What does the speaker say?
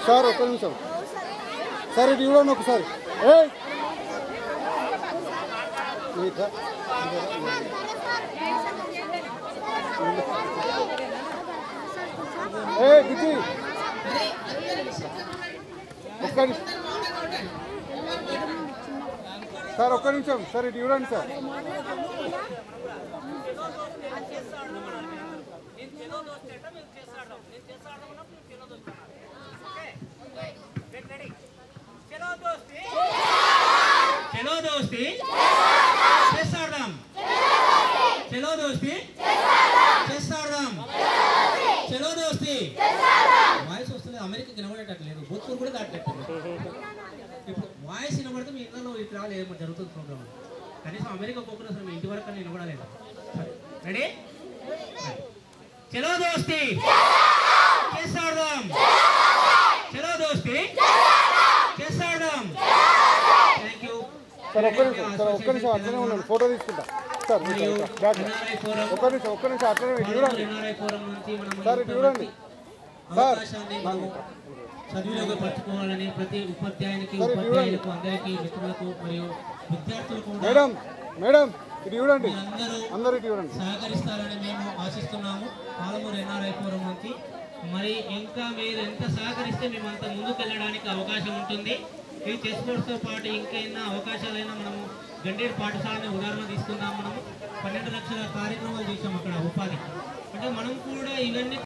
Sir ఒక్క నిమిషం sir, ఇది చూడండి ఒకసారి. బుజ్జి సార్ ఒక్క నిమిషం సార్, ఇది చూడండి సార్. चलो दोस्ती చేస్తాడదాం, చలో దోస్తి చేస్తాడదాం, చలో దోస్తి. వాయిస్ వస్తుంది, అమెరికా వినబడేటట్లేదు, భూత్పూర్ కూడా దాటలేదు. ఇప్పుడు వాయిస్ వినబడితే మీ ఇళ్ళలో ఇట్లా లేదు జరుగుతుంది ప్రోగ్రామ్. కనీసం అమెరికా పోకుండా అసలు మీ ఇంటి వరకు అని వినబడలేదు. రెడీ? చలో దోస్తి చేస్తాడదాం, చలో దోస్తి చేస్తాడదాం. థ్యాంక్ యూ సార్ ఒక్క నిమిషం సార్, ఒక్క నిమిషం అట్లనే ఉన్నాను, ఫోటో తీసుకుంటా సార్. ఒక్క నిమిషం అట్లనే చూడండి సార్, ఇది చూడండి సార్. సద్వినియోగపరచుకోవాలని ప్రతి ఉపాధ్యాయునికి, ఉపాధ్యాయులకు, అందరికీ, మిత్రులకు మరియు విద్యార్థులకు మేడం మేడం ఇది చూడండి, అందరూ చూడండి, సహకరిస్తారని మేము ఆశిస్తున్నాము. పాలమూరు ఎన్ఆర్ఐ ఫోరం నుంచి. మరి ఇంకా మీరు ఎంత సహకరిస్తే మేము అంత ముందుకు వెళ్ళడానికి అవకాశం ఉంటుంది. ఈ చెస్ స్పోర్ట్స్తో పాటు ఇంకైనా అవకాశాలైనా మనము గండేరు పాఠశాలని ఉదాహరణ తీసుకుందాం. మనము 12 లక్షల కార్యక్రమాలు చేసాం అక్కడ ఉపాధి. అంటే మనం కూడా ఇవన్నీ